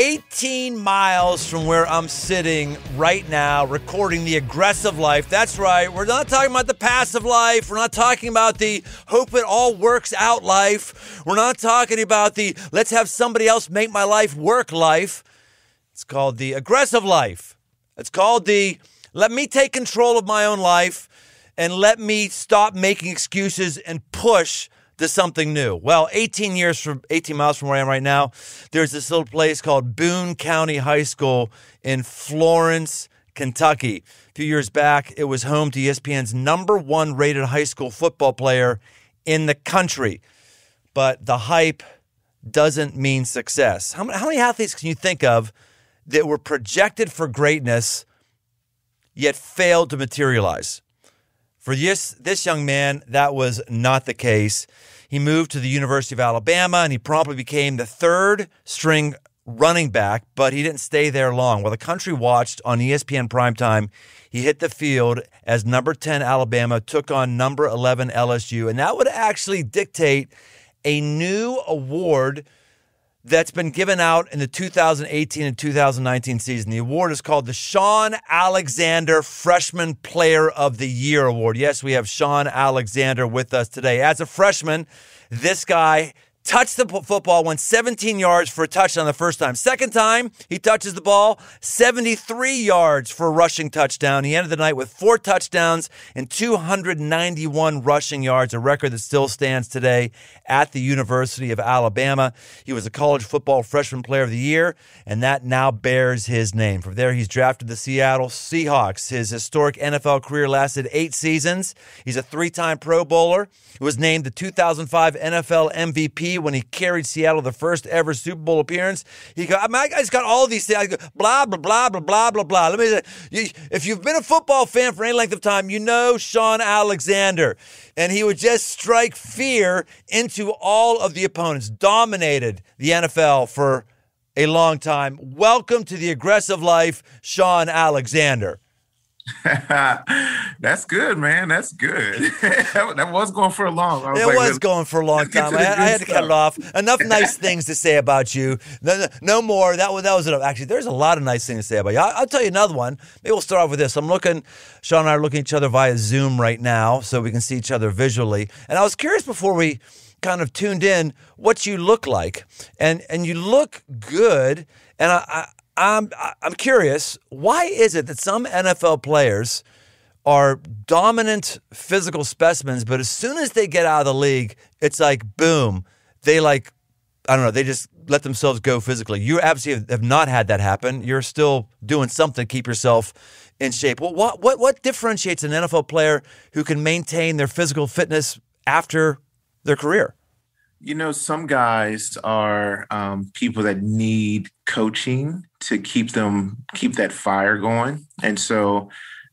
18 miles from where I'm sitting right now, recording the aggressive life. That's right. We're not talking about the passive life. We're not talking about the hope it all works out life. We're not talking about the let's have somebody else make my life work life. It's called the aggressive life. It's called the let me take control of my own life and let me stop making excuses and push to something new. Well, 18 miles from where I am right now, there's this little place called Boone County High School in Florence, Kentucky. A few years back, it was home to ESPN's #1 rated high school football player in the country. But the hype doesn't mean success. How many athletes can you think of that were projected for greatness yet failed to materialize? For this young man, that was not the case. He moved to the University of Alabama, and he promptly became the third-string running back, but he didn't stay there long. While the country watched on ESPN primetime, he hit the field as number 10 Alabama took on number 11 LSU, and that would actually dictate a new award that's been given out in the 2018 and 2019 season. The award is called the Shaun Alexander Freshman Player of the Year Award. Yes, we have Shaun Alexander with us today. As a freshman, this guy touched the football, went 17 yards for a touchdown the first time. Second time, he touches the ball, 73 yards for a rushing touchdown. He ended the night with 4 touchdowns and 291 rushing yards, a record that still stands today at the University of Alabama. He was a college football freshman player of the year, and that now bears his name. From there, he's drafted the Seattle Seahawks. His historic NFL career lasted 8 seasons. He's a 3-time Pro Bowler. He was named the 2005 NFL MVP when he carried Seattle the first ever Super Bowl appearance. I just got all these things. I go, blah, blah, blah, blah, blah, blah, blah. Let me say, if you've been a football fan for any length of time, you know Shaun Alexander. And he would just strike fear into all of the opponents. Dominated the NFL for a long time. Welcome to the aggressive life, Shaun Alexander. That's good, man. That's good. That was going for a long time. It was going for a long time. I had to cut it off. Enough nice things to say about you. No more. That was enough. Actually, there's a lot of nice things to say about you. I'll tell you another one. Maybe we'll start off with this. Shaun and I are looking at each other via Zoom right now so we can see each other visually. And I was curious before we kind of tuned in what you look like. And you look good. And I'm curious, why is it that some NFL players are dominant physical specimens, but as soon as they get out of the league, it's like, boom, they they just let themselves go physically. You obviously have not had that happen. You're still doing something to keep yourself in shape. Well, what differentiates an NFL player who can maintain their physical fitness after their career? You know, some guys are people that need coaching to keep that fire going. And so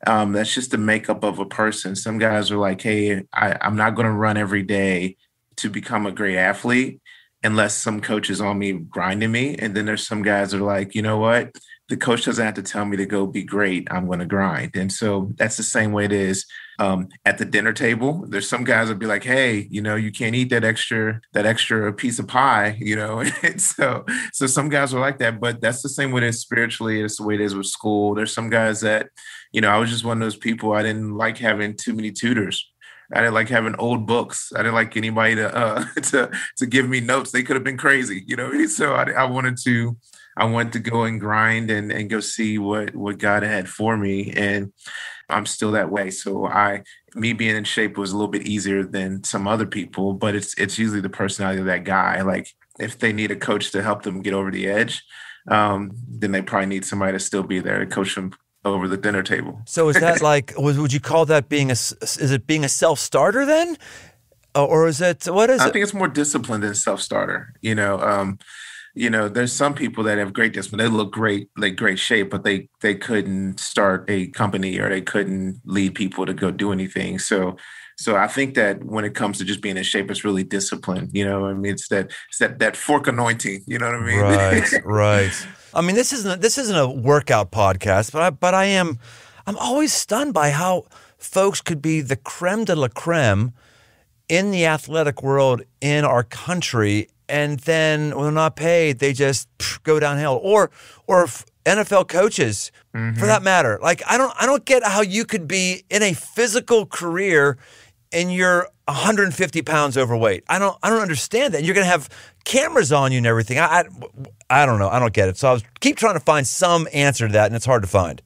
that's just the makeup of a person. Some guys are like, hey, I'm not going to run every day to become a great athlete unless some coach is on me grinding me. And then there's some guys that are like, you know what? The coach doesn't have to tell me to go be great. I'm going to grind. And so that's the same way it is at the dinner table. There's some guys that be like, hey, you can't eat that extra piece of pie, And so some guys are like that, but that's the same way it is spiritually. It's the way it is with school. There's some guys that, I was just one of those people. I didn't like having too many tutors. I didn't like having old books. I didn't like anybody to give me notes. They could have been crazy, So I wanted to go and grind and go see what God had for me. And I'm still that way. So me being in shape was a little bit easier than some other people, but it's usually the personality of that guy. Like if they need a coach to help them get over the edge, then they probably need somebody to still be there to coach them over the dinner table. So is that would you call that being a self-starter then? Or is it, what is it? I think it's more disciplined than self-starter. There's some people that have great discipline. They look great, like great shape, but they couldn't start a company or they couldn't lead people to go do anything. So I think that when it comes to just being in shape, it's really discipline. It's that fork anointing. You know what I mean? Right. I mean, this isn't a workout podcast, but I'm always stunned by how folks could be the creme de la creme in the athletic world in our country and then when they're not paid, they just go downhill. Or NFL coaches, for that matter. Like I don't get how you could be in a physical career and you're 150 pounds overweight. I don't understand that. You're going to have cameras on you and everything. I don't know. I don't get it. So I keep trying to find some answer to that, and it's hard to find.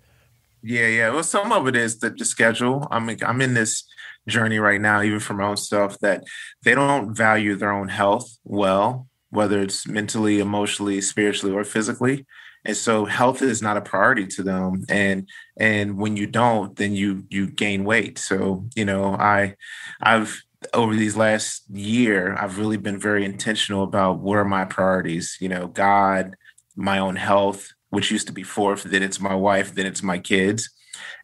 Yeah. Well, some of it is the schedule. I'm in this journey right now, even for my own stuff, that they don't value their own health well, whether it's mentally, emotionally, spiritually, or physically. And so health is not a priority to them. And when you don't, then you gain weight. So, I've over these last year, I've really been very intentional about what are my priorities, God, my own health, which used to be fourth, then it's my wife, then it's my kids.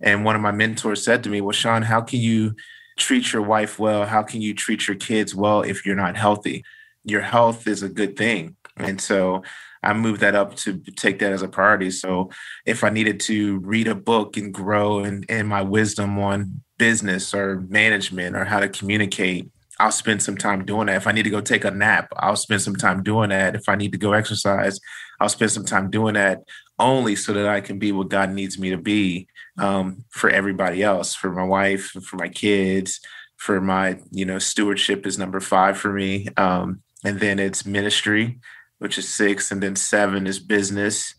And one of my mentors said to me, well, Shaun, how can you treat your wife well? How can you treat your kids well if you're not healthy? Your health is a good thing. And so I moved that up to take that as a priority. So if I needed to read a book and grow in my wisdom on business or management or how to communicate, I'll spend some time doing that. If I need to go take a nap, I'll spend some time doing that. If I need to go exercise, I'll spend some time doing that, only so that I can be what God needs me to be, for everybody else, for my wife, for my kids, for my, stewardship is number 5 for me. And then it's ministry, which is 6. And then 7 is business,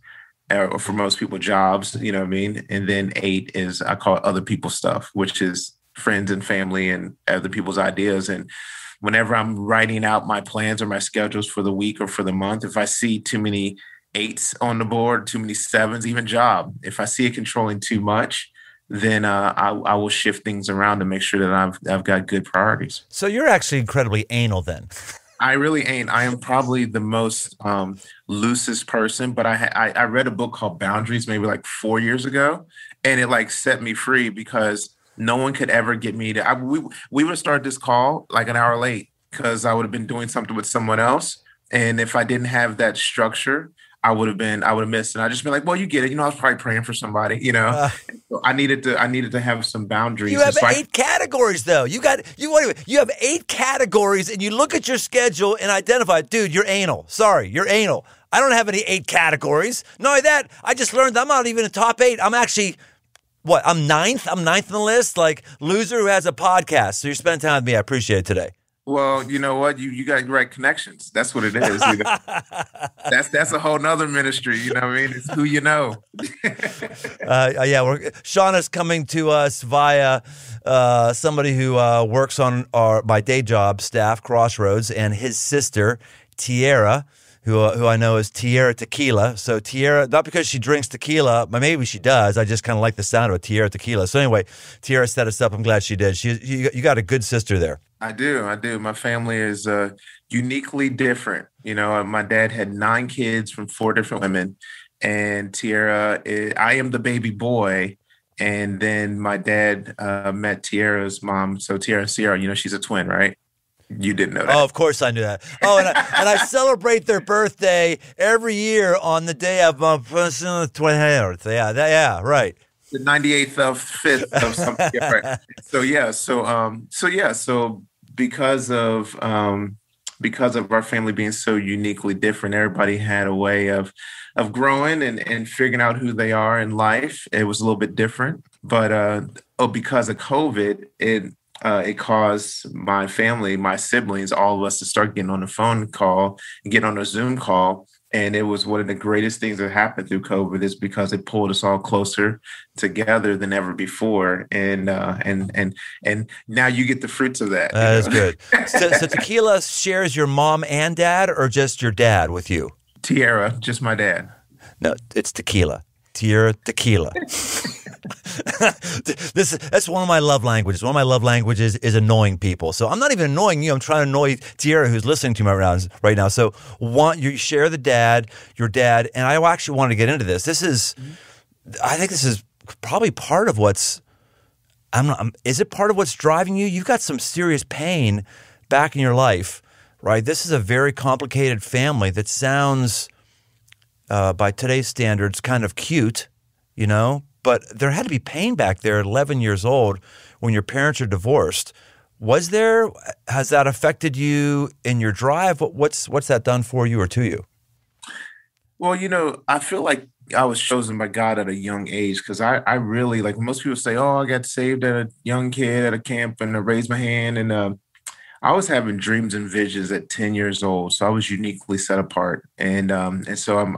or for most people, jobs, you know what I mean? And then 8 is, I call it other people's stuff, which is friends and family and other people's ideas. And whenever I'm writing out my plans or my schedules for the week or for the month, if I see too many 8s on the board, too many 7s, even job, if I see it controlling too much, then I will shift things around to make sure that I've got good priorities. So you're actually incredibly anal then. I really ain't. I am probably the most loosest person, but I read a book called Boundaries maybe like 4 years ago, and it like set me free because no one could ever get me to. We would start this call like an hour late because I would have been doing something with someone else, and if I didn't have that structure, I would have missed. And I just been like, well, you get it. I was probably praying for somebody. So I needed to have some boundaries. You have 8 categories, though. You have 8 categories, and you look at your schedule and identify, dude, you're anal. Sorry, you're anal. I don't have any 8 categories. Not only that, I just learned I'm not even in the top 8. I'm actually, I'm 9th? I'm 9th on the list? Like, loser who has a podcast. So you're spending time with me. I appreciate it today. Well, you know what? You got the right connections. That's what it is. That's a whole nother ministry. You know what I mean? It's who you know. Shaun is coming to us via somebody who works on my day job staff, Crossroads, and his sister, Tierra, who I know is Tierra Tequila. So Tierra, not because she drinks tequila, but maybe she does. I just kind of like the sound of a Tierra Tequila. So anyway, Tierra set us up. I'm glad she did. You got a good sister there. I do. My family is uniquely different. My dad had 9 kids from 4 different women, and Tierra, I am the baby boy. And then my dad met Tierra's mom. So Tierra and Sierra, she's a twin, right? You didn't know that. Oh, of course I knew that. Oh, and I celebrate their birthday every year on the day of my 20th. Yeah, right. The 98th of 5th of something. Yeah, right. So because of our family being so uniquely different, everybody had a way of growing and figuring out who they are in life. It was a little bit different, but because of COVID, it caused my family, my siblings, all of us to start getting on a phone call and get on a Zoom call. And it was one of the greatest things that happened through COVID, is because it pulled us all closer together than ever before. And now you get the fruits of that. That is good. So Tequila shares your mom and dad, or just your dad with you? Tierra, just my dad. No, it's Tequila. Tierra Tequila. That's one of my love languages. One of my love languages is annoying people. So I'm not even annoying you. I'm trying to annoy Tierra, who's listening to me right now. So you share your dad, and I actually want to get into this. I think this is probably part of what's. Is it part of what's driving you? You've got some serious pain back in your life, right? This is a very complicated family that sounds, by today's standards, kind of cute, But there had to be pain back there at 11 years old when your parents are divorced. Was there, has that affected you in your drive? What's that done for you or to you? Well, I feel like I was chosen by God at a young age because I really, like most people say, oh, I got saved at a young kid at a camp and I raised my hand. And I was having dreams and visions at 10 years old. So I was uniquely set apart. And so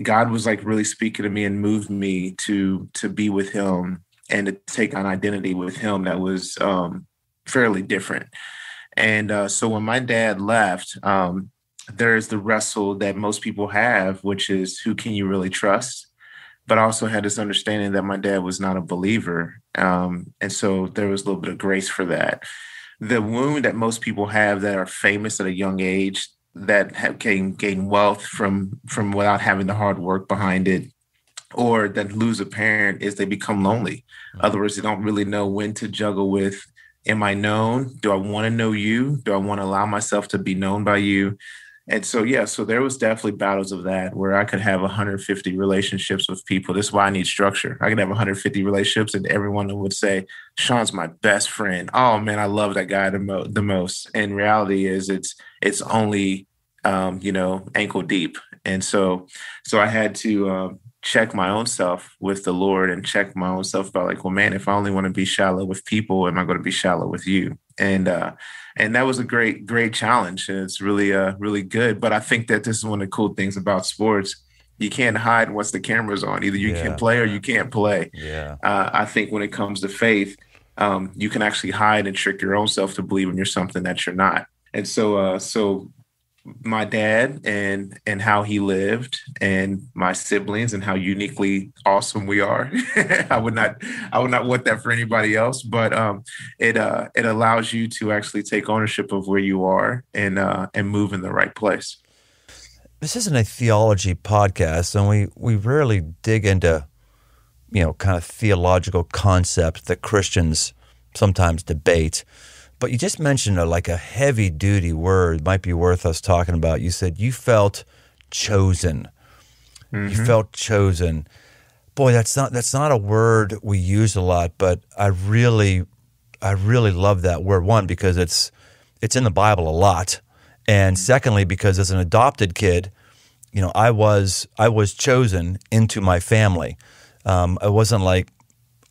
God was like really speaking to me and moved me to be with him and to take on identity with him that was fairly different. And so when my dad left, there's the wrestle that most people have, which is who can you really trust? But I also had this understanding that my dad was not a believer. And so there was a little bit of grace for that. The wound that most people have that are famous at a young age that have gained wealth from without having the hard work behind it, or that lose a parent, is they become lonely. In other words, they don't really know when to juggle with, am I known? Do I want to know you? Do I want to allow myself to be known by you? And so, yeah, so there was definitely battles of that where I could have 150 relationships with people. This is why I need structure. I could have 150 relationships and everyone would say, Shaun's my best friend. Oh man, I love that guy the most. And reality is it's only, ankle deep. And so I had to check my own self with the Lord and check my own self about like, well, man, if I only want to be shallow with people, am I going to be shallow with you? And that was a great challenge. And it's really good. But I think that this is one of the cool things about sports. You can't hide once the camera's on. Either you can play or you can't play. Yeah. I think when it comes to faith, you can actually hide and trick your own self to believe in you're something that you're not. And so my dad and how he lived and my siblings and how uniquely awesome we are. I would not want that for anybody else, but it allows you to actually take ownership of where you are and move in the right place. This isn't a theology podcast, and we rarely dig into, kind of theological concepts that Christians sometimes debate. But you just mentioned a heavy duty word might be worth us talking about. You said you felt chosen. Mm-hmm. You felt chosen. Boy, that's not a word we use a lot, but I really love that word. One, because it's in the Bible a lot, and secondly, because as an adopted kid, I was chosen into my family. It wasn't like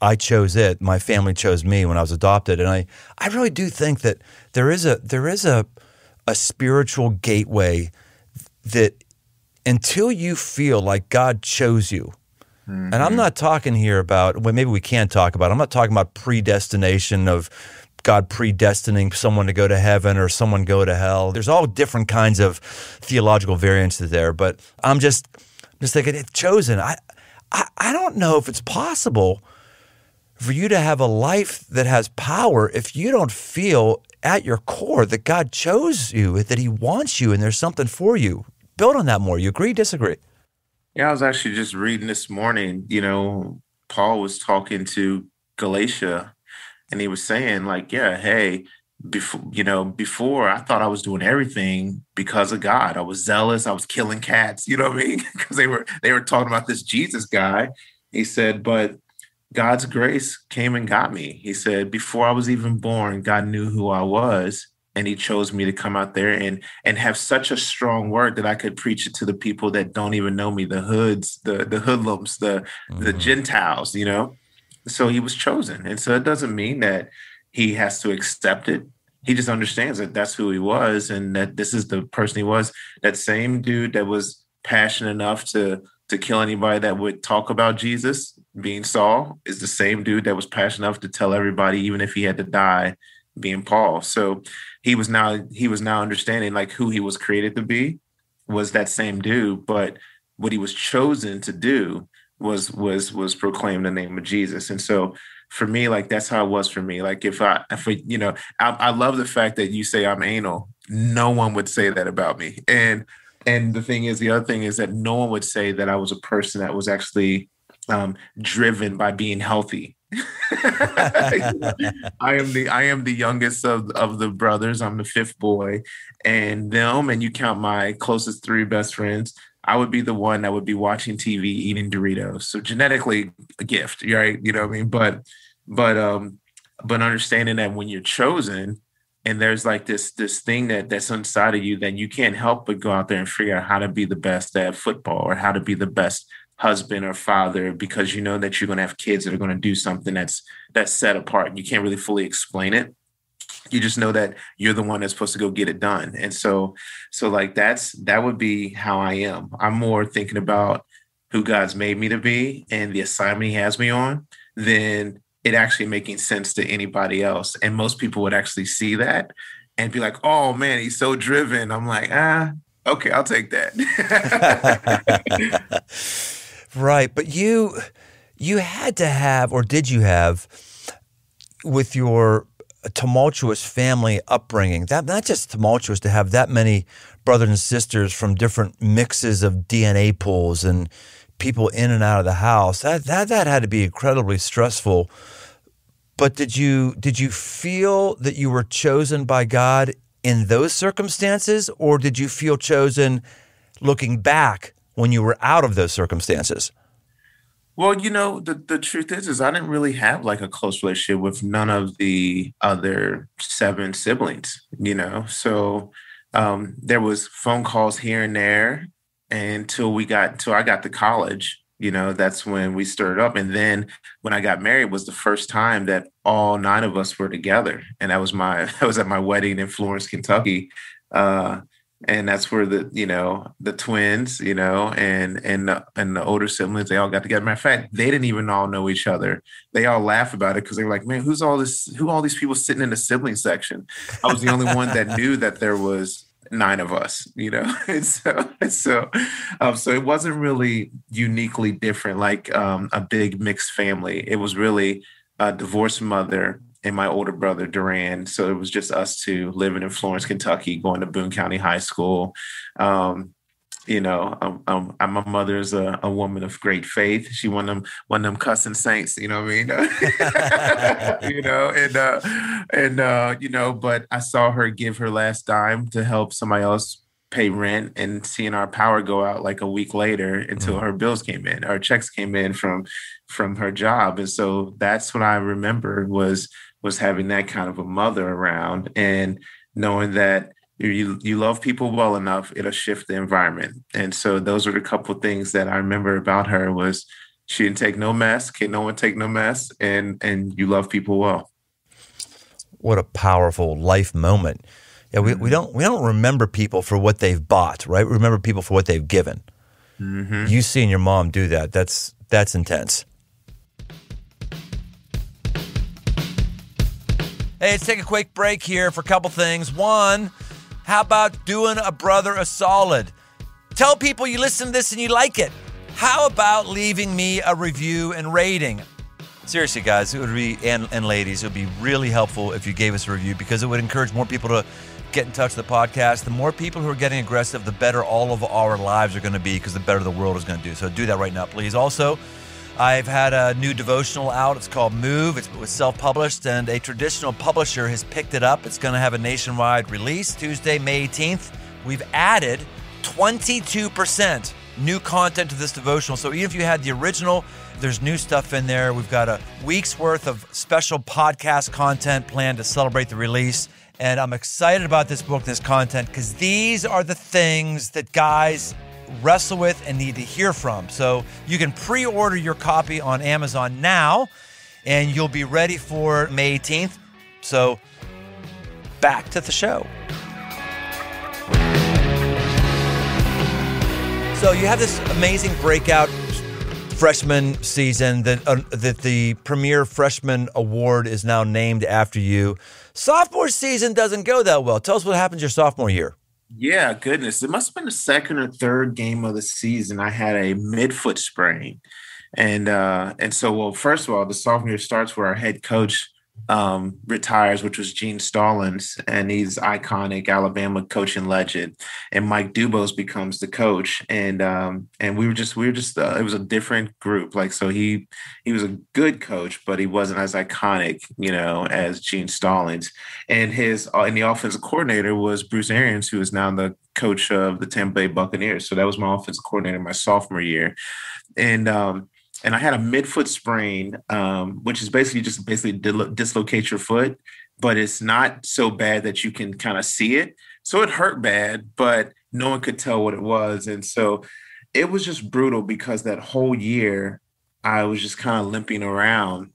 I chose it. My family chose me when I was adopted. And I really do think that there is a spiritual gateway that until you feel like God chose you, mm-hmm. and I'm not talking here about, well, maybe we can talk about, I'm not talking about predestination of God predestining someone to go to heaven or someone go to hell. There's all different kinds of theological variances there, but I'm just thinking it's chosen. I don't know if it's possible for you to have a life that has power if you don't feel at your core that God chose you, that he wants you, and there's something for you. Build on that more. You agree, disagree? Yeah, I was actually just reading this morning, Paul was talking to Galatia and he was saying like, yeah, hey, before I thought I was doing everything because of God. I was zealous. I was killing cats, you know what I mean? Because they were talking about this Jesus guy. He said, but God's grace came and got me. He said, before I was even born, God knew who I was, and he chose me to come out there and have such a strong word that I could preach it to the people that don't even know me, the hoods, the hoodlums, the Gentiles, So he was chosen. And so it doesn't mean that he has to accept it. He just understands that that's who he was and that this is the person he was. That same dude that was passionate enough to kill anybody that would talk about Jesus, being Saul, is the same dude that was passionate enough to tell everybody, even if he had to die, being Paul. So he was now understanding like who he was created to be was that same dude, but what he was chosen to do was proclaim the name of Jesus. And so for me, like that's how it was for me. Like if I love the fact that you say I'm anal. No one would say that about me. And the other thing is that no one would say that I was a person that was actually driven by being healthy. I am the youngest of the brothers. I'm the fifth boy, and you count my closest three best friends, I would be the one that would be watching TV, eating Doritos. So genetically a gift, right? You know what I mean? But but understanding that when you're chosen and there's like this thing that's inside of you, that you can't help but go out there and figure out how to be the best at football or how to be the best husband or father, because you know that you're going to have kids that are going to do something that's set apart. You can't really fully explain it. You just know that you're the one that's supposed to go get it done. And so like that would be how I am. I'm more thinking about who God's made me to be and the assignment he has me on than it actually making sense to anybody else. And most people would actually see that and be like, oh man, he's so driven. I'm like, okay, I'll take that. Right. But you had to have, or did you have, with your tumultuous family upbringing, that not just tumultuous, to have that many brothers and sisters from different mixes of DNA pools and people in and out of the house, that had to be incredibly stressful. But did you feel that you were chosen by God in those circumstances, or did you feel chosen looking back when you were out of those circumstances? Well, the truth is I didn't really have like a close relationship with none of the other seven siblings, So there was phone calls here and there until I got to college. That's when we stirred up. And then when I got married was the first time that all nine of us were together. And that was I was at my wedding in Florence, Kentucky. And that's where the twins, and the older siblings, they all got together. Matter of fact, they didn't even all know each other. They all laugh about it because they were like, man, who all these people sitting in the sibling section? I was the only one that knew that there was nine of us, and so it wasn't really uniquely different, like a big mixed family. It was really a divorced mother and my older brother, Duran. So it was just us two living in Florence, Kentucky, going to Boone County High School. My mother's a woman of great faith. She one of them cussing saints, you know what I mean? But I saw her give her last dime to help somebody else pay rent, and seeing our power go out like a week later until her bills came in, our checks came in from her job. And so that's what I remember was having that kind of a mother around, and knowing that you love people well enough, it'll shift the environment. And so those are the couple of things that I remember about her was she didn't take no mess. Can no one take no mess? And you love people well. What a powerful life moment. Yeah, we don't remember people for what they've bought, right? We remember people for what they've given. Mm-hmm. You seeing your mom do that, that's intense. Hey, let's take a quick break here for a couple things. One, how about doing a brother a solid? Tell people you listen to this and you like it. How about leaving me a review and rating? Seriously, guys, it would be, and ladies, it would be really helpful if you gave us a review, because it would encourage more people to get in touch with the podcast. The more people who are getting aggressive, the better all of our lives are going to be, because the better the world is going to do. So do that right now, please. Also, I've had a new devotional out. It's called Move. It was self-published, and a traditional publisher has picked it up. It's going to have a nationwide release Tuesday, May 18th. We've added 22% new content to this devotional. So even if you had the original, there's new stuff in there. We've got a week's worth of special podcast content planned to celebrate the release. And I'm excited about this book, this content, because these are the things that guys wrestle with and need to hear from. So you can pre-order your copy on Amazon now, and you'll be ready for May 18th. So back to the show. So you have this amazing breakout freshman season that the Premier Freshman Award is now named after you. Sophomore season doesn't go that well. Tell us what happened your sophomore year. Yeah, goodness. It must have been the second or third game of the season. I had a midfoot sprain. And so, well, first of all, the sophomore year starts where our head coach retires, which was Gene Stallings, and he's iconic Alabama coaching legend. And Mike Dubose becomes the coach, and we were just it was a different group. Like, so he was a good coach, but he wasn't as iconic, as Gene Stallings. And the offensive coordinator was Bruce Arians, who is now the coach of the Tampa Bay Buccaneers. So that was my offensive coordinator my sophomore year, and and I had a midfoot sprain, which is basically dislocate your foot, but it's not so bad that you can kind of see it. So it hurt bad, but no one could tell what it was, and so it was just brutal because that whole year I was just kind of limping around.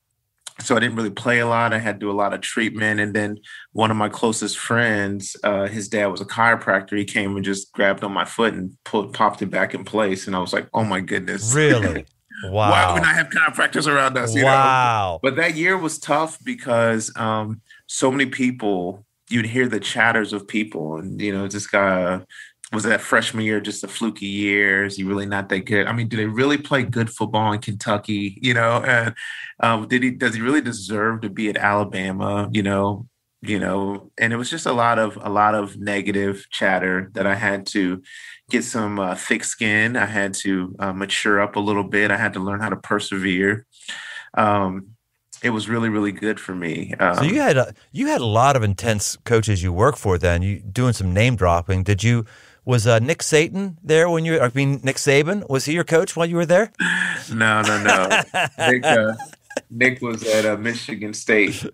So I didn't really play a lot. I had to do a lot of treatment. And then one of my closest friends, his dad was a chiropractor. He came and just grabbed on my foot and popped it back in place. And I was like, oh my goodness. Really? Why do we Wow. not have chiropractors around us? Wow. But that year was tough because so many people, you'd hear the chatters of people. And, this guy was that freshman year just a fluky year? Is he really not that good? I mean, do they really play good football in Kentucky? And does he really deserve to be at Alabama? And it was just a lot of negative chatter that I had to get some thick skin. I had to mature up a little bit. I had to learn how to persevere. It was really, really good for me. So you had a lot of intense coaches you work for. Then you doing some name dropping. Was Nick Saban there when Nick Saban, was he your coach while you were there? No, no, no. Nick was at Michigan State.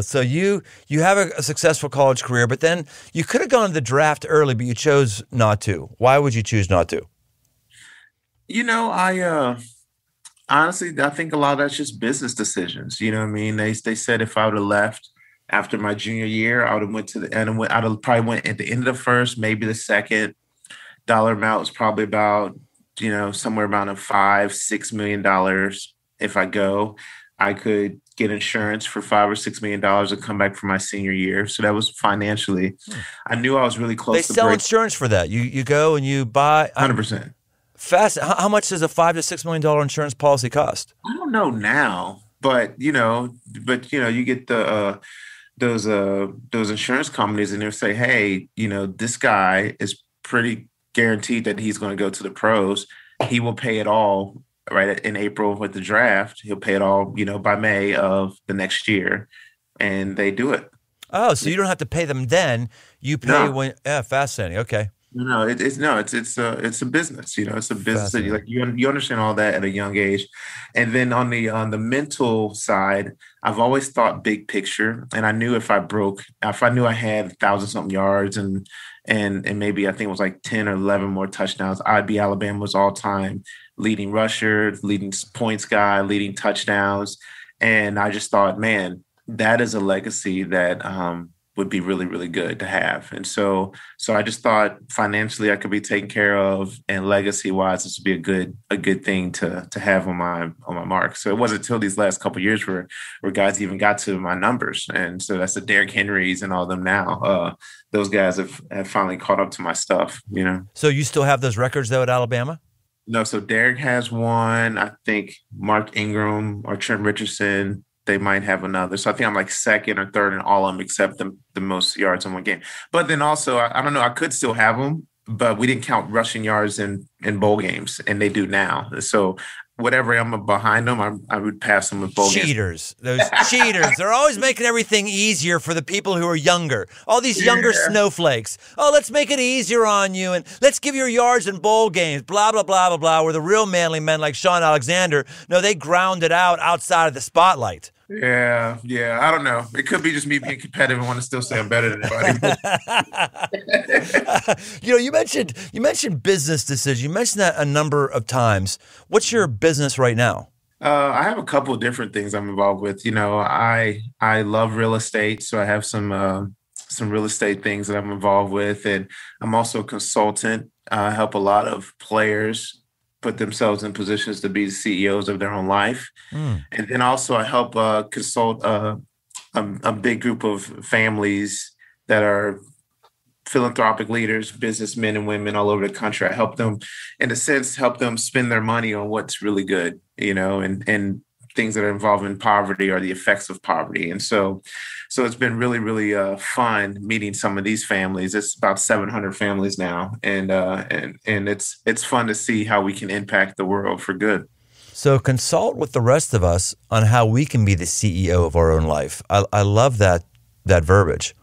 So you have a successful college career, but then you could have gone to the draft early, but you chose not to. Why would you choose not to? I honestly, I think a lot of that's just business decisions. You know what I mean? They said if I would have left after my junior year, I would have went to the end. I'd have probably went at the end of the first, maybe the second. Dollar amount was probably about, somewhere around $5-6 million. If I go, I could get insurance for $5 or $6 and come back for my senior year. So that was financially. I knew I was really close. They sell insurance for that. You go and you buy 100%. Fast. How much does a $5 to $6 million insurance policy cost? I don't know now, but you get those insurance companies and they'll say, hey, this guy is pretty guaranteed that he's going to go to the pros. He will pay it all right in April with the draft. He'll pay it all, by May of the next year, and they do it. Oh, so you don't have to pay them then. You pay when. Yeah, fascinating. Okay. No, it's a business. It's a business that you understand all that at a young age, and then on the mental side, I've always thought big picture, and I knew if I knew I had 1,000-something yards and maybe I think it was like 10 or 11 more touchdowns, I'd be Alabama's all-time leading rusher, leading points guy, leading touchdowns, and I just thought, man, that is a legacy that would be really, really good to have. And so I just thought financially I could be taken care of, and legacy wise, this would be a good thing to have on my mark. So it wasn't until these last couple of years where guys even got to my numbers. And so that's the Derrick Henrys and all them now. Those guys have finally caught up to my stuff, So you still have those records though at Alabama? No, so Derrick has one. I think Mark Ingram or Trent Richardson, they might have another. So I think I'm like second or third in all of them except the most yards in one game. But then also, I don't know, I could still have them, but we didn't count rushing yards in bowl games, and they do now. So whatever I'm behind them, I would pass them with bowl games. Cheaters. Those cheaters. They're always making everything easier for the people who are younger. All these younger snowflakes. Oh, let's make it easier on you, and let's give your yards in bowl games, blah, blah, blah, blah, blah, where the real manly men like Shaun Alexander, no, they ground it out outside of the spotlight. Yeah. I don't know. It could be just me being competitive and want to still say I'm better than anybody. You mentioned business decisions. You mentioned that a number of times. What's your business right now? I have a couple of different things I'm involved with. I love real estate, so I have some real estate things that I'm involved with, and I'm also a consultant. I help a lot of players put themselves in positions to be the CEOs of their own life. And then also I help consult a big group of families that are philanthropic leaders, businessmen and women all over the country. I help them, in a sense, help them spend their money on what's really good, and things that are involved in poverty or the effects of poverty. And so it's been really, really fun meeting some of these families. It's about 700 families now, and it's fun to see how we can impact the world for good. So consult with the rest of us on how we can be the CEO of our own life. I love that verbiage.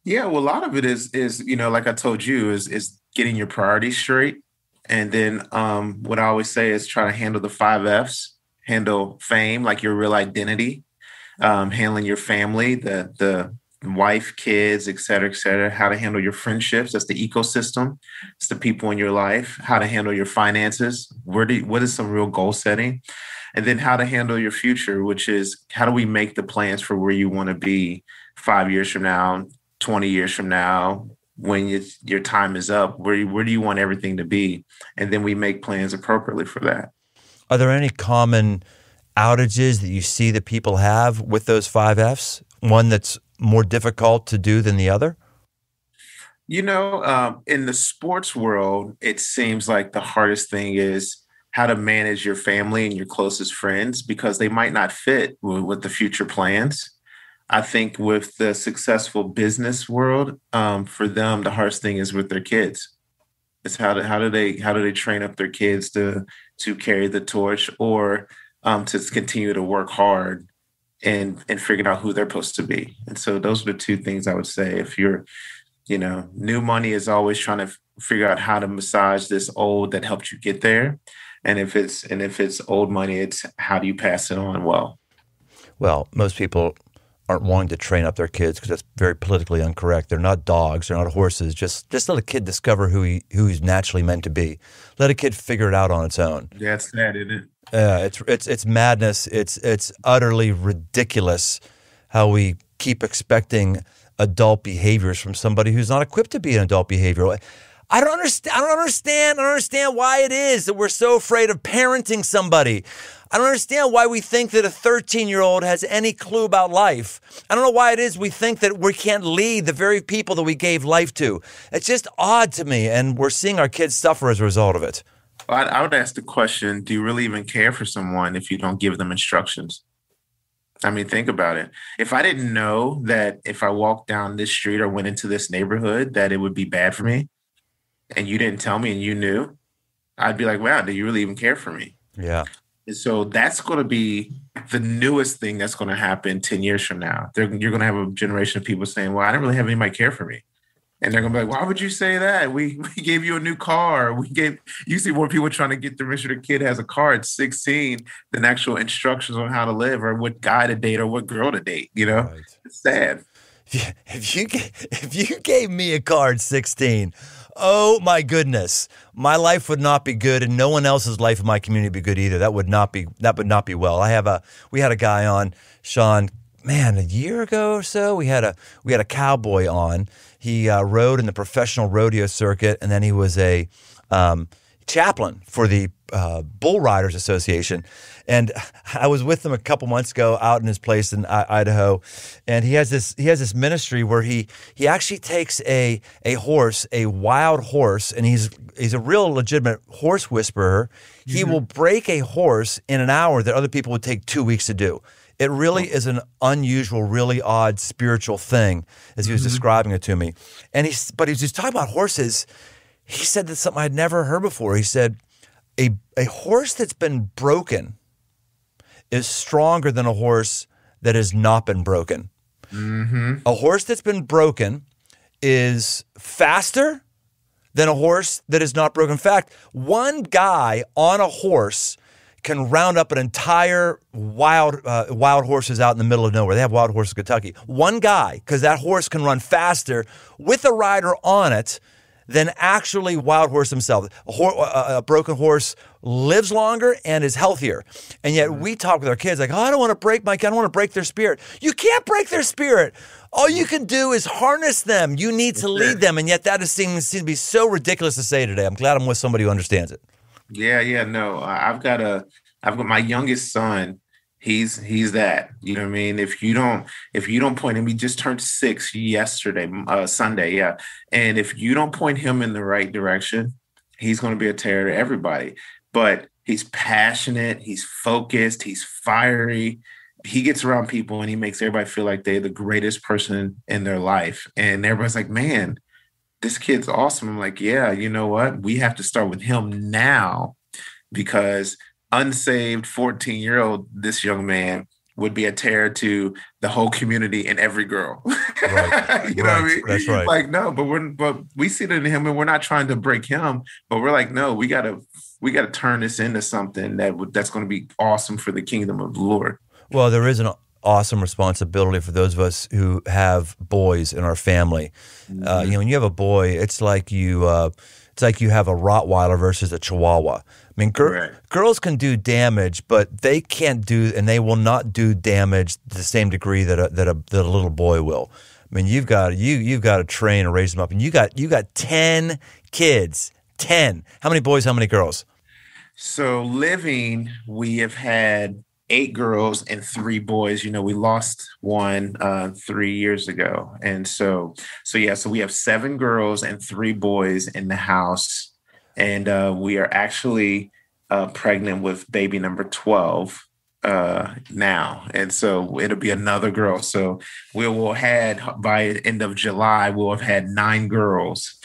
Yeah, well, a lot of it is like I told you, is getting your priorities straight. And then what I always say is try to handle the five F's, handle fame like your real identity, handling your family, the wife, kids, et cetera, how to handle your friendships. That's the ecosystem. It's the people in your life, how to handle your finances. What is some real goal setting? And then how to handle your future, which is how do we make the plans for where you want to be 5 years from now, 20 years from now, when your time is up, where do you want everything to be? And then we make plans appropriately for that. Are there any common outages that you see that people have with those five F's? One that's more difficult to do than the other? In the sports world, it seems like the hardest thing is how to manage your family and your closest friends because they might not fit with the future plans. I think with the successful business world, for them, the hardest thing is with their kids. It's how do they train up their kids to carry the torch or to continue to work hard and figuring out who they're supposed to be. And so those are the two things I would say. If you're, new money is always trying to figure out how to massage this old that helped you get there. And if it's old money, it's how do you pass it on well? Well, most people aren't wanting to train up their kids because that's very politically incorrect. They're not dogs. They're not horses. Just let a kid discover who he's naturally meant to be. Let a kid figure it out on its own. Yeah, it's that, isn't it? Yeah, it's madness. It's utterly ridiculous how we keep expecting adult behaviors from somebody who's not equipped to be an adult behavior. I don't understand why it is that we're so afraid of parenting somebody. I don't understand why we think that a 13-year-old has any clue about life. I don't know why it is we think that we can't lead the very people that we gave life to. It's just odd to me, and we're seeing our kids suffer as a result of it. I would ask the question, do you really even care for someone if you don't give them instructions? I mean, think about it. If I didn't know that if I walked down this street or went into this neighborhood that it would be bad for me, and you didn't tell me and you knew, I'd be like, wow, do you really even care for me? Yeah. And so that's going to be the newest thing that's going to happen 10 years from now. You're going to have a generation of people saying, well, I don't really have anybody care for me. And they're going to be like, why would you say that? We gave you a new car. You see more people trying to get to make sure the kid has a car at 16 than actual instructions on how to live or what guy to date or what girl to date. Right. It's sad. If you gave me a car at 16, oh my goodness, my life would not be good, and no one else's life in my community would be good either. That would not be well. We had a guy on, Shaun, man, a year ago or so. We had a cowboy on. He rode in the professional rodeo circuit, and then he was a chaplain for the Bull Riders Association. And I was with him a couple months ago out in his place in Idaho, and he has this ministry where he actually takes a horse, a wild horse, and he's a real legitimate horse whisperer. He will break a horse in an hour that other people would take 2 weeks to do. It really is an unusual, really odd spiritual thing, as he was describing it to me. But he was just talking about horses. He said that something I'd never heard before. He said, a horse that's been broken is stronger than a horse that has not been broken. Mm-hmm. A horse that's been broken is faster than a horse that is not broken. In fact, one guy on a horse can round up an entire wild horses out in the middle of nowhere. They have wild horses in Kentucky. One guy, because that horse can run faster with a rider on it than actually wild horse himself. A broken horse lives longer and is healthier. And yet we talk with our kids like, oh, I don't want to break my kid. I don't want to break their spirit. You can't break their spirit. All you can do is harness them. You need to lead them. And yet that seems to be so ridiculous to say today. I'm glad I'm with somebody who understands it. Yeah, no. I've got my youngest son. He's that. You know what I mean? If you don't point him, he just turned 6 yesterday, Sunday, yeah. And if you don't point him in the right direction, he's going to be a terror to everybody. But he's passionate, he's focused, he's fiery. He gets around people and he makes everybody feel like they're the greatest person in their life. And everybody's like, man, this kid's awesome. I'm like, yeah, you know what? We have to start with him now because unsaved 14-year-old, this young man would be a terror to the whole community and every girl. Right. You know what I Right. mean? That's right. Like, no, but we see it in him, and we're not trying to break him, but we're like, no, we gotta turn this into something that's going to be awesome for the kingdom of the Lord. Well, there is an awesome responsibility for those of us who have boys in our family. When you have a boy, it's like you have a Rottweiler versus a Chihuahua. I mean, girls can do damage, but they can't do, and they will not do damage to the same degree that a little boy will. I mean, you've got to train and raise them up, and you got 10 kids. 10. How many boys? How many girls? So living, we have had 8 girls and 3 boys. We lost one 3 years ago, and so we have 7 girls and 3 boys in the house, and we are actually pregnant with baby number 12 now, and so it'll be another girl. So we will had by the end of July we'll have had 9 girls.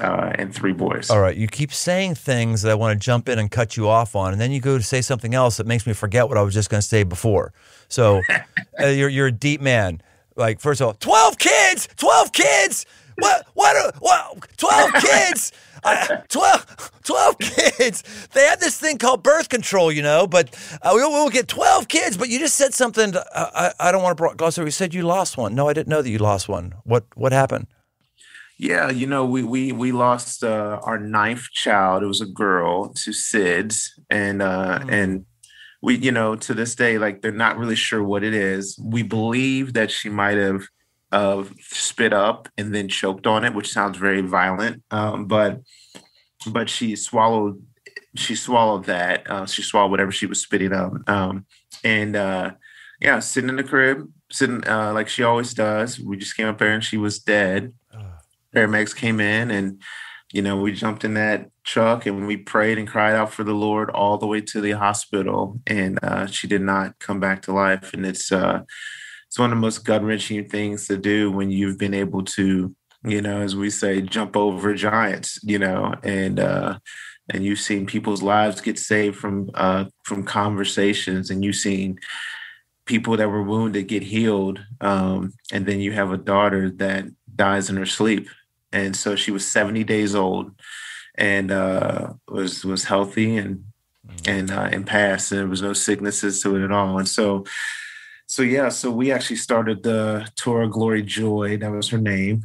And 3 boys. All right. You keep saying things that I want to jump in and cut you off on, and then you go to say something else that makes me forget what I was just going to say before. So you're a deep man. Like, first of all, 12 kids! 12 kids! What? 12 kids! 12 kids! They have this thing called birth control, but we'll get 12 kids. But you just said something I don't want to gloss over. You said you lost one. No, I didn't know that you lost one. What happened? Yeah, we lost our 9th child. It was a girl to SIDS, and we, to this day, like they're not really sure what it is. We believe that she might have spit up and then choked on it, which sounds very violent. But she swallowed that. She swallowed whatever she was spitting up. Sitting in the crib, sitting like she always does. We just came up there and she was dead. Paramedics came in, and we jumped in that truck and we prayed and cried out for the Lord all the way to the hospital, and she did not come back to life. And it's one of the most gut-wrenching things to do when you've been able to, as we say, jump over giants, and you've seen people's lives get saved from conversations, and you've seen people that were wounded get healed, and then you have a daughter that dies in her sleep. And so she was 70 days old and was healthy and passed, and there was no sicknesses to it at all. And so we actually started the Torah Glory Joy, that was her name,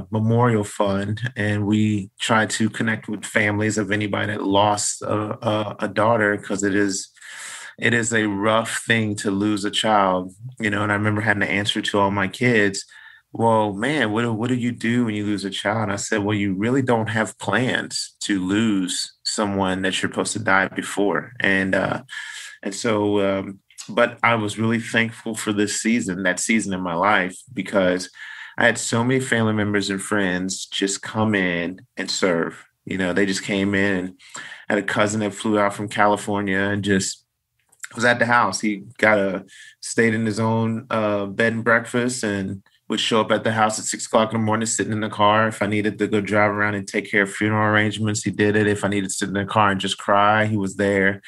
Memorial Fund, and we tried to connect with families of anybody that lost a daughter, because it is a rough thing to lose a child, and I remember having to answer to all my kids, well, man, what do you do when you lose a child? And I said, well, you really don't have plans to lose someone that you're supposed to die before. And so, but I was really thankful for that season in my life, because I had so many family members and friends just come in and serve. They just came in, and I had a cousin that flew out from California and just was at the house. He stayed in his own bed and breakfast, and would show up at the house at 6 o'clock in the morning, sitting in the car. If I needed to go drive around and take care of funeral arrangements, he did it. If I needed to sit in the car and just cry, he was there.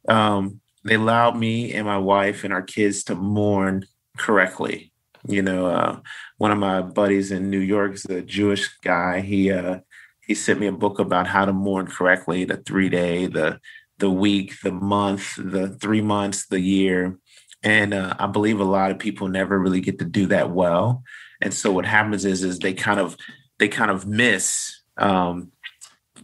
They allowed me and my wife and our kids to mourn correctly. One of my buddies in New York is a Jewish guy. He sent me a book about how to mourn correctly, the 3-day, the week, the month, the 3 months, the year. And I believe a lot of people never really get to do that well. And so what happens is they kind of miss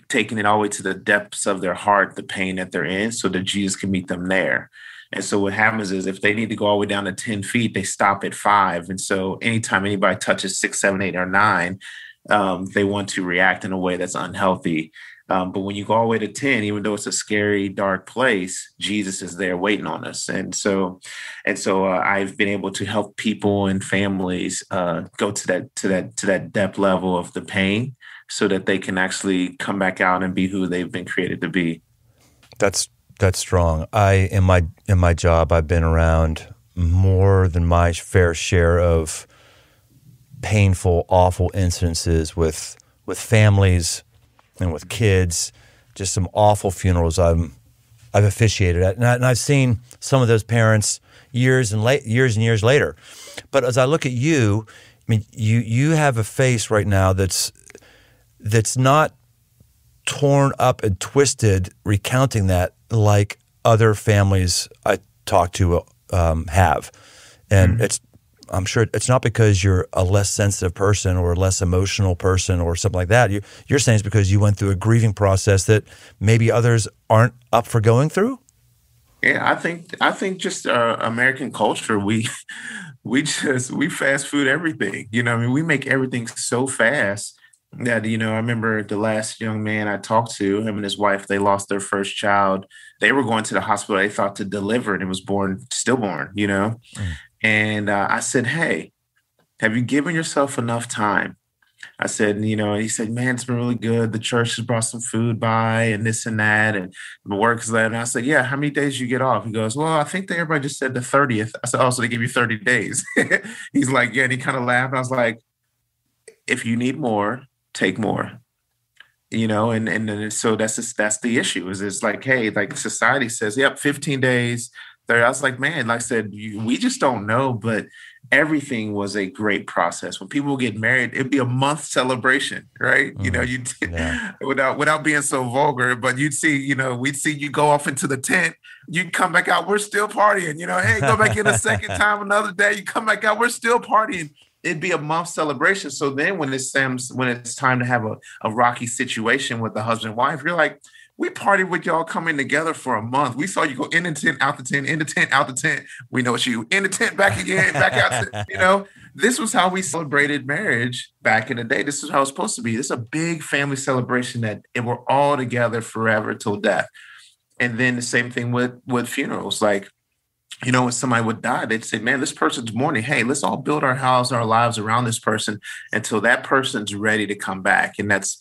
taking it all the way to the depths of their heart, the pain that they're in, so that Jesus can meet them there. And so what happens is if they need to go all the way down to 10 feet, they stop at 5. And so anytime anybody touches 6, 7, 8, or 9, they want to react in a way that's unhealthy. But when you go all the way to 10, even though it's a scary, dark place, Jesus is there waiting on us. And so I've been able to help people and families go to that depth level of the pain, so that they can actually come back out and be who they've been created to be. That's strong. In my job, I've been around more than my fair share of painful, awful incidences with families and with kids, just some awful funerals. I'm I've officiated at, and I've seen some of those parents years and years later. But as I look at you, I mean, you have a face right now that's not torn up and twisted, recounting that like other families I talk to have, and I'm sure it's not because you're a less sensitive person or a less emotional person or something like that. You're saying it's because you went through a grieving process that maybe others aren't up for going through. Yeah, I think just American culture, we fast food everything. I mean, we make everything so fast that, I remember the last young man I talked to, him and his wife, they lost their first child. They were going to the hospital, they thought, to deliver, and it was stillborn. And I said, hey, have you given yourself enough time? I said, he said, man, it's been really good. The church has brought some food by and this and that, and the work is led. And I said, yeah, how many days you get off? He goes, well, I think everybody just said the 30th. I said, oh, so they give you 30 days. He's like, yeah, and he kind of laughed. I was like, if you need more, take more. And so that's the issue. It's like, hey, like society says, yep, 15 days. 30. I was like, man, like I said, we just don't know, but everything was a great process. When people get married, it'd be a month celebration, right? Without being so vulgar, but we'd see you go off into the tent, you come back out, we're still partying, hey, go back in a second time, another day, you come back out, we're still partying. It'd be a month celebration. So then when it's time to have a rocky situation with the husband and wife, you're like, we partied with y'all coming together for a month. We saw you go in the tent, out the tent, in the tent, out the tent. We know it's you. In the tent, back again, back out. This was how we celebrated marriage back in the day. This is how it's supposed to be. This is a big family celebration that we're all together forever till death. And then the same thing with funerals. Like, when somebody would die, they'd say, man, this person's mourning. Hey, let's all build our house, our lives around this person until that person's ready to come back. And that's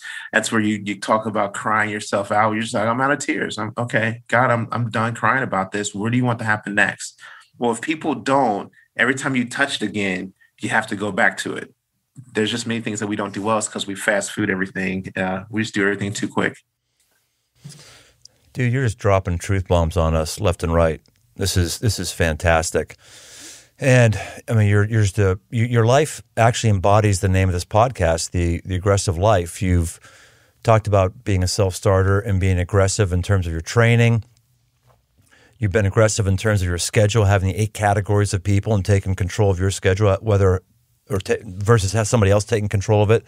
where you talk about crying yourself out. You're just like, I'm out of tears. I'm okay. God, I'm done crying about this. Where do you want to happen next? Well, if people don't, every time you touch it again, you have to go back to it. There's just many things that we don't do well. It's because we fast food everything. We just do everything too quick. Dude, you're just dropping truth bombs on us left and right. This is fantastic, and I mean your life actually embodies the name of this podcast, the aggressive life. You've talked about being a self-starter and being aggressive in terms of your training. You've been aggressive in terms of your schedule, having the 8 categories of people and taking control of your schedule, versus have somebody else taking control of it.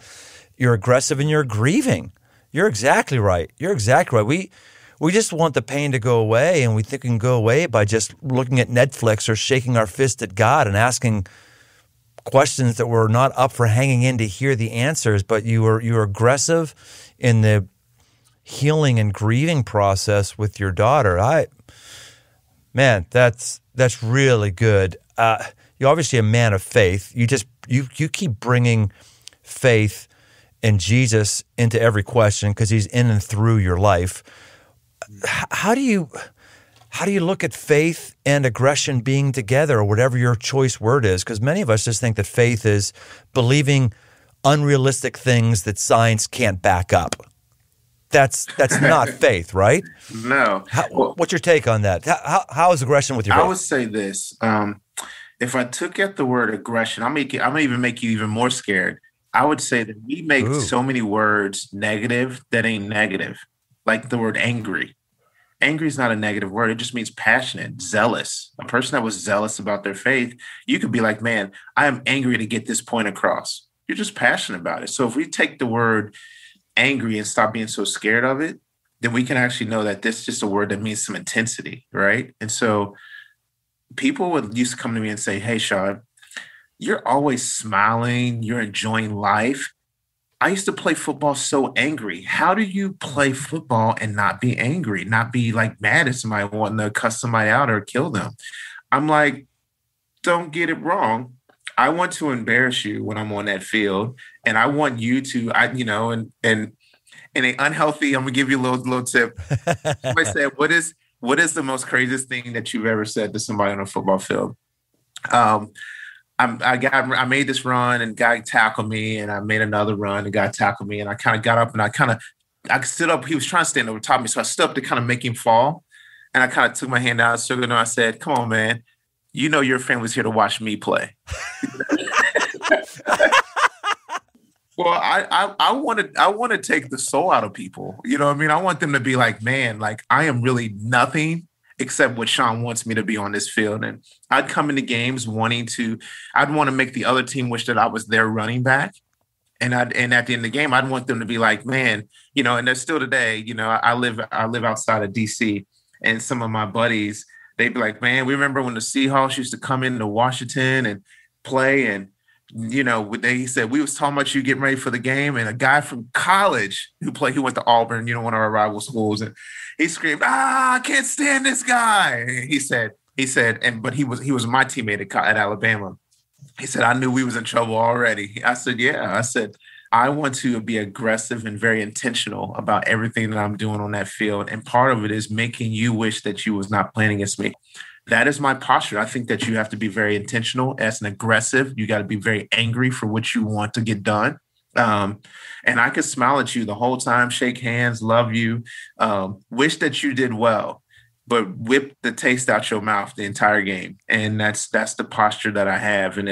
You're aggressive and you're grieving. You're exactly right. We just want the pain to go away, and we think it can go away by just looking at Netflix or shaking our fist at God and asking questions that we're not up for hanging in to hear the answers. But you were aggressive in the healing and grieving process with your daughter. Man, that's really good. You're obviously a man of faith. You keep bringing faith and Jesus into every question because he's in and through your life. How do you look at faith and aggression being together, or whatever your choice word is? Because many of us just think that faith is believing unrealistic things that science can't back up. That's not faith, right? No. What's your take on that? How is aggression with your faith? I would say this. If I took out the word aggression, I'm gonna even make you even more scared. I would say that we make so many words negative that ain't negative. Like the word angry. Angry is not a negative word. It just means passionate, zealous. A person that was zealous about their faith, you could be like, man, I am angry to get this point across. You're just passionate about it. So if we take the word angry and stop being so scared of it, then we can actually know that this is just a word that means some intensity, right? And so people would used to come to me and say, hey, Shaun, you're always smiling. You're enjoying life. I used to play football so angry. How do you play football and not be angry, not be like mad at somebody wanting to cuss somebody out or kill them? I'm like, don't get it wrong. I want to embarrass you when I'm on that field, and I want you to, and in an unhealthy, I'm gonna give you a little tip. Somebody said, what is the most craziest thing that you've ever said to somebody on a football field? I made this run and guy tackled me, and I made another run and guy tackled me, and I kind of got up and I stood up. He was trying to stand over top of me, so I stood up to kind of make him fall. And I kind of took my hand out, shook it, and I said, come on, man. You know your family's here to watch me play. Well, I want to take the soul out of people. You know what I mean? I want them to be like, man, like I am really nothing except what Shaun wants me to be on this field. And I'd come into games I'd want to make the other team wish that I was their running back. And at the end of the game, I'd want them to be like, man, and there's still today, I live outside of DC, and some of my buddies, they'd be like, man, we remember when the Seahawks used to come into Washington and play, and he said, we was talking about you getting ready for the game, and a guy from college who went to Auburn, one of our rival schools, and he screamed, I can't stand this guy. And he said, but he was my teammate at Alabama. He said, I knew we was in trouble already. I said, yeah. I said, I want to be aggressive and very intentional about everything that I'm doing on that field. And part of it is making you wish that you was not playing against me. That is my posture. I think that you have to be very intentional as an aggressive. You got to be very angry for what you want to get done. And I could smile at you the whole time, shake hands, love you, wish that you did well, but whip the taste out your mouth the entire game. And that's the posture that I have. And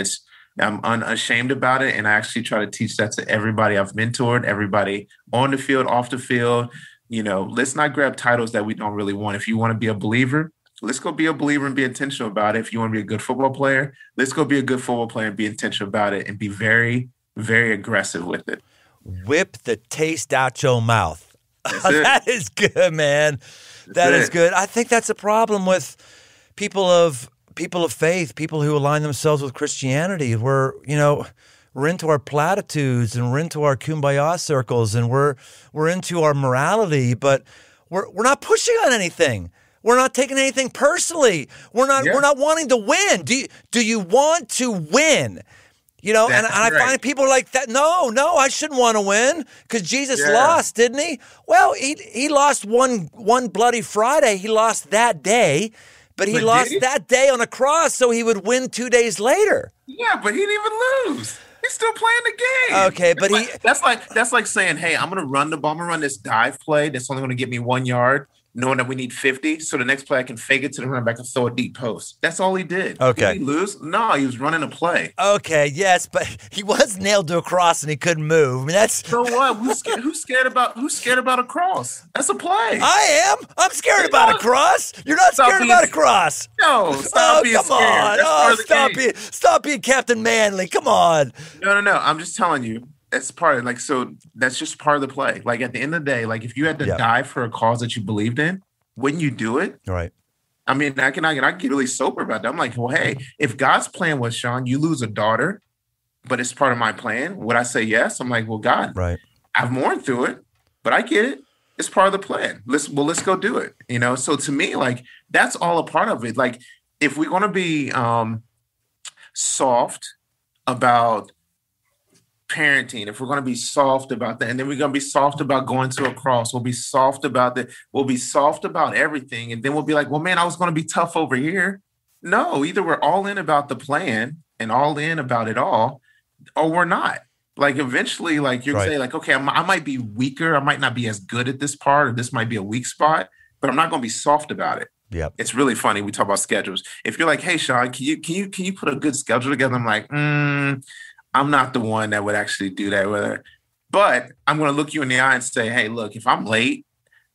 I'm unashamed about it. And I actually try to teach that to everybody I've mentored, everybody on the field, off the field. Let's not grab titles that we don't really want. If you want to be a believer, let's go be a believer and be intentional about it. If you want to be a good football player, let's go be a good football player and be intentional about it and be very, very aggressive with it. Whip the taste out your mouth. That is good, man. That is good. I think that's a problem with people of faith, people who align themselves with Christianity. We're into our platitudes and we're into our kumbaya circles and we're into our morality, but we're not pushing on anything. We're not taking anything personally. We're not wanting to win. Do you want to win? And I find people like that. No, I shouldn't want to win because Jesus lost, didn't he? Well, he lost one bloody Friday. He lost that day, but he lost that day on a cross so he would win 2 days later. Yeah, but he didn't even lose. He's still playing the game. Okay, but that's like saying, hey, I'm going to run the ball. I'm going to run this dive play that's only going to get me 1 yard, knowing that we need 50. So the next play I can fake it to the running back and throw a deep post. That's all he did. Okay. Did he lose? No, he was running a play. Okay, yes, but he was nailed to a cross and he couldn't move. I mean, that's so what? Who's scared about a cross? That's a play. I am. I'm scared about a cross. You're not scared about a cross. No, stop being come scared. On. Stop being Captain Manly. Come on. No. I'm just telling you. That's part of so that's just part of the play. Like at the end of the day, like if you had to die for a cause that you believed in, wouldn't you do it? Right. I mean, I can get really sober about that. I'm like, well, hey, if God's plan was, Shaun, you lose a daughter, but it's part of my plan, would I say yes? I'm like, well, God, right. I've mourned through it, but I get it. It's part of the plan. Let's go do it. So to me, like that's all a part of it. Like if we're going to be soft about parenting, if we're going to be soft about that, and then we're going to be soft about going to a cross, we'll be soft about that. We'll be soft about everything. And then we'll be like, well, man, I was going to be tough over here. No, either we're all in about the plan and all in about it all, or we're not. Like eventually, like you're saying, like, okay, I might be weaker. I might not be as good at this part, or this might be a weak spot, but I'm not going to be soft about it. Yeah, it's really funny. We talk about schedules. If you're like, hey, Shaun, can you put a good schedule together? I'm like, I'm not the one that would actually do that with her. But I'm going to look you in the eye and say, hey, look, if I'm late,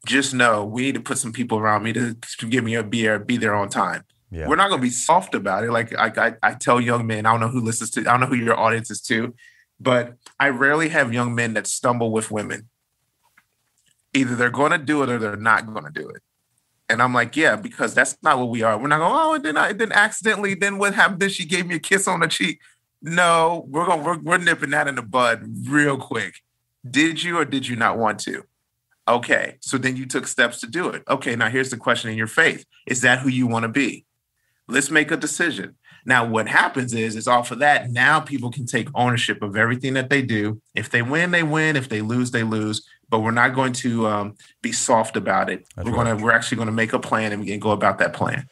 just know we need to put some people around me to give me a beer, be there on time. Yeah. We're not going to be soft about it. Like I tell young men, I don't know who your audience is to, but I rarely have young men that stumble with women. Either they're going to do it or they're not going to do it. And I'm like, yeah, because that's not what we are. We're not going, then accidentally, then what happened? Then she gave me a kiss on the cheek. No, we're nipping that in the bud real quick. Did you or did you not want to? Okay, so then you took steps to do it. Okay, now here's the question in your faith. Is that who you want to be? Let's make a decision. Now, what happens is off of that, now people can take ownership of everything that they do. If they win, they win. If they lose, they lose. But we're not going to be soft about it. We're actually going to make a plan and go about that plan.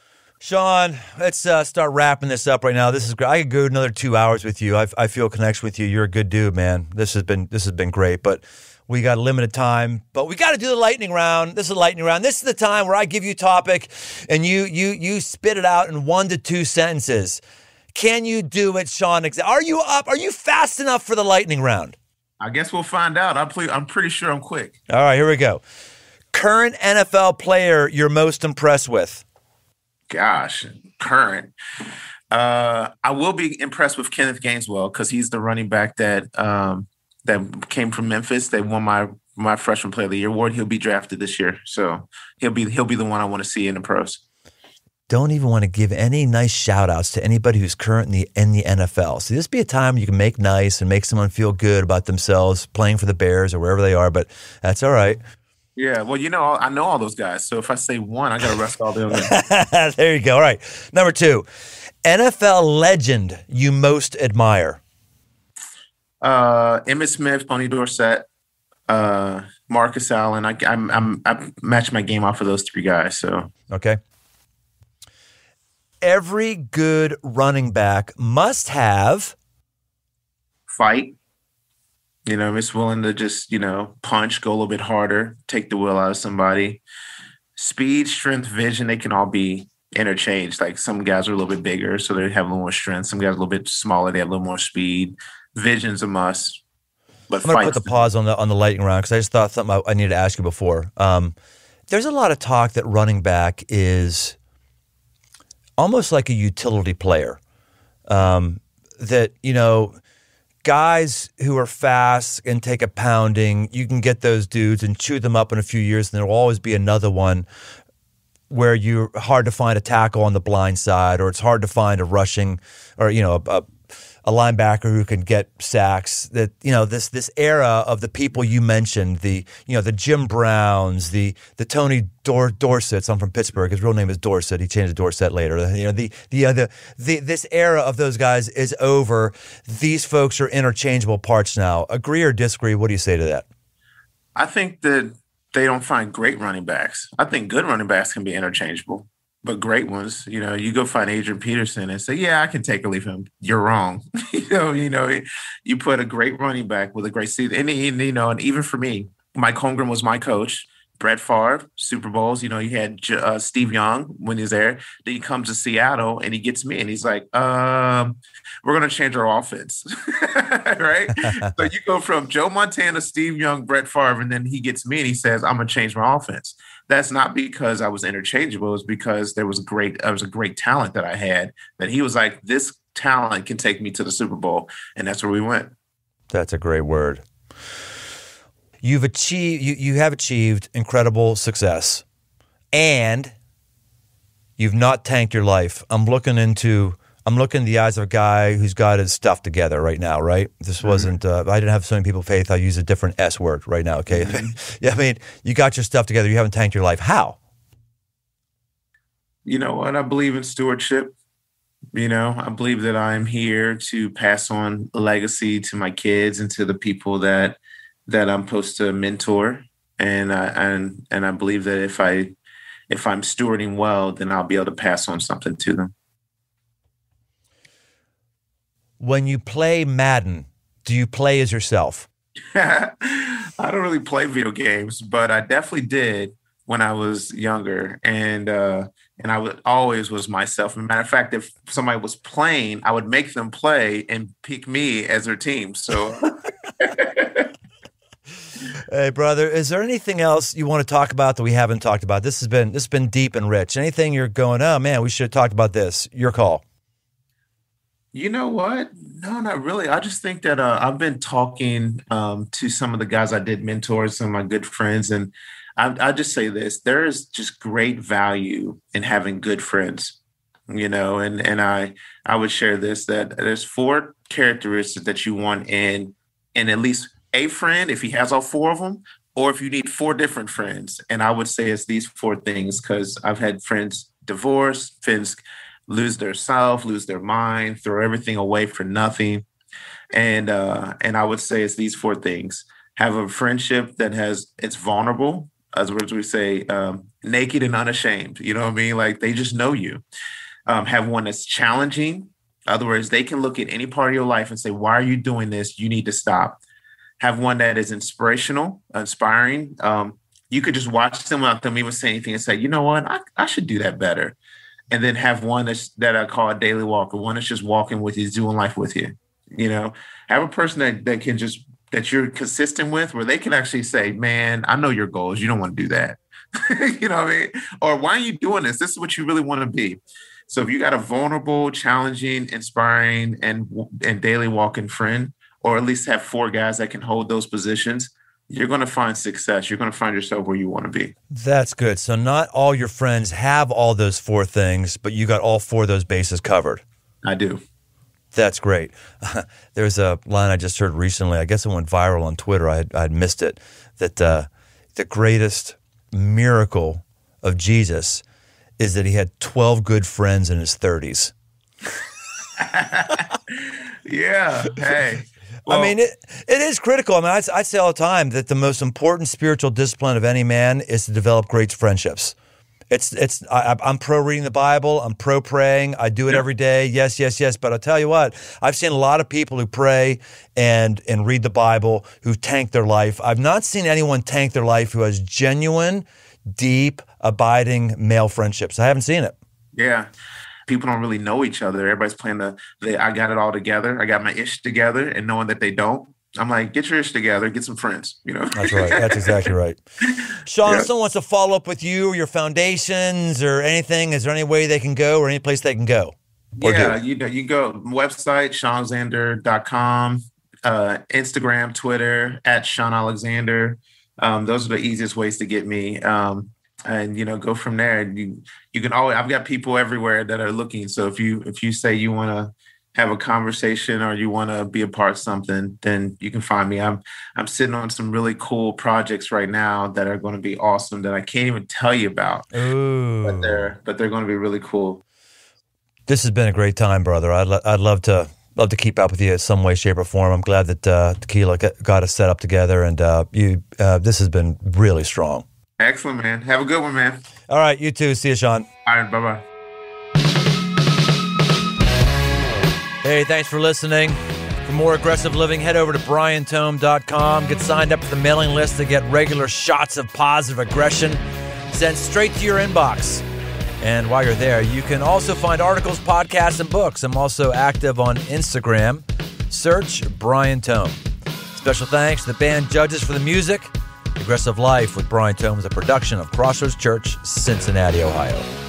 Shaun, let's start wrapping this up right now. This is great. I could go another 2 hours with you. I feel a connection with you. You're a good dude, man. This has been great, but we got limited time. But we got to do the lightning round. This is a lightning round. This is the time where I give you a topic, and you spit it out in 1 to 2 sentences. Can you do it, Shaun? Are you up? Are you fast enough for the lightning round? I guess we'll find out. I'm pretty sure I'm quick. All right, here we go. Current NFL player you're most impressed with? Gosh, current. I will be impressed with Kenneth Gainswell because he's the running back that came from Memphis. They won my freshman player of the year award. He'll be drafted this year, so he'll be the one I want to see in the pros. Don't even want to give any nice shout outs to anybody who's currently in the NFL. So this be a time you can make nice and make someone feel good about themselves playing for the Bears or wherever they are, but that's all right. Yeah, well, I know all those guys. So if I say one, I got to rest all the others. There you go. All right. Number 2, NFL legend you most admire. Emmitt Smith, Tony Dorsett, Marcus Allen. I match my game off of those 3 guys. So okay. Every good running back must have fight. It's willing to just, punch, go a little bit harder, take the will out of somebody. Speed, strength, vision, they can all be interchanged. Like some guys are a little bit bigger, so they have a little more strength. Some guys are a little bit smaller, they have a little more speed. Vision's a must. But I'm going to put the pause on the lightning round because I just thought something I needed to ask you before. There's a lot of talk that running back is almost like a utility player. That, guys who are fast and take a pounding, you can get those dudes and chew them up in a few years, and there will always be another one where you're hard to find a tackle on the blind side, or it's hard to find a rushing or, a linebacker who can get sacks. That this era of the people you mentioned, the Jim Browns, the Tony Dorsetts. I'm from Pittsburgh. His real name is Dorsett. He changed to Dorsett later. This era of those guys is over. These folks are interchangeable parts now. Agree or disagree? What do you say to that? I think that they don't find great running backs. I think good running backs can be interchangeable. But great ones, you go find Adrian Peterson and say, yeah, I can take or leave him. You're wrong. You put a great running back with a great season. And even for me, Mike Holmgren was my coach. Brett Favre, Super Bowls, you had Steve Young when he was there. Then he comes to Seattle and he gets me and he's like, we're going to change our offense. Right? So you go from Joe Montana, Steve Young, Brett Favre, and then he gets me and he says, I'm going to change my offense. That's not because I was interchangeable. It was because there was a great talent that I had that he was like, this talent can take me to the Super Bowl. And that's where we went. That's a great word. You have achieved incredible success, and you've not tanked your life. I'm looking in the eyes of a guy who's got his stuff together right now, right? This wasn't, I didn't have so many people faith. I use a different S word right now, okay? Yeah, I mean, you got your stuff together. You haven't tanked your life. How? You know what? I believe in stewardship. I believe that I'm here to pass on a legacy to my kids and to the people that I'm supposed to mentor. And I believe that if I'm stewarding well, then I'll be able to pass on something to them. When you play Madden, do you play as yourself? I don't really play video games, but I definitely did when I was younger. And I always was myself. As a matter of fact, if somebody was playing, I would make them play and pick me as their team. So, hey, brother, is there anything else you want to talk about that we haven't talked about? This has been deep and rich. Anything you're going, oh man, we should have talked about this? Your call. You know what? No, not really. I just think that I've been talking to some of the guys I did mentor, some of my good friends, and I just say this: there is just great value in having good friends, and I would share this, that there's 4 characteristics that you want in at least a friend, if he has all 4 of them, or if you need 4 different friends. And I would say it's these 4 things, because I've had friends divorce, friends lose their self, lose their mind, throw everything away for nothing. And I would say it's these 4 things: have a friendship that it's vulnerable. as we say, naked and unashamed. You know what I mean? Like they just know you. Have one that's challenging. In other words, they can look at any part of your life and say, why are you doing this? You need to stop. Have one that is inspirational, inspiring. You could just watch them without them even saying anything and say, you know what, I should do that better. And then have one that I call a daily walker, one that's just walking with you, doing life with you. You know, have a person that can just, that you're consistent with, where they can actually say, man, I know your goals. You don't want to do that. You know what I mean? Or why are you doing this? This is what you really want to be. So if you got a vulnerable, challenging, inspiring, and daily walking friend, or at least have 4 guys that can hold those positions, you're going to find success. You're going to find yourself where you want to be. That's good. So not all your friends have all those 4 things, but you got all 4 of those bases covered. I do. That's great. There's a line I just heard recently. I guess it went viral on Twitter. I'd missed it. That the greatest miracle of Jesus is that he had 12 good friends in his 30s. Yeah. Hey. Well, I mean, it is critical. I mean, I say all the time that the most important spiritual discipline of any man is to develop great friendships. I'm pro reading the Bible. I'm pro praying. I do it every day. Yes, yes, yes. But I'll tell you what, I've seen a lot of people who pray and read the Bible who've tanked their life. I've not seen anyone tank their life who has genuine, deep, abiding male friendships. I haven't seen it. Yeah. People don't really know each other. Everybody's playing I got it all together. I got my ish together, and knowing that they don't. I'm like, get your ish together, get some friends, you know? That's right. That's exactly right. Shaun, if someone wants to follow up with you or your foundations or anything, is there any way they can go or any place they can go? Yeah, you can go website, ShaunAlexander.com, Instagram, Twitter, @Shaun Alexander. Those are the easiest ways to get me. And, go from there. You can always, I've got people everywhere that are looking. So if you say you want to have a conversation or you want to be a part of something, then you can find me. I'm sitting on some really cool projects right now that are going to be awesome that I can't even tell you about. Ooh. But they're going to be really cool. This has been a great time, brother. I'd love to keep up with you in some way, shape, or form. I'm glad that Tequila got us set up together, and this has been really strong. Excellent, man. Have a good one, man. All right, you too. See you, Shaun. All right, bye-bye. Hey, thanks for listening. For more aggressive living, head over to briantome.com. Get signed up for the mailing list to get regular shots of positive aggression sent straight to your inbox. And while you're there, you can also find articles, podcasts, and books. I'm also active on Instagram. Search Brian Tome. Special thanks to the band judges for the music. Aggressive Life with Brian Tome is a production of Crossroads Church, Cincinnati, Ohio.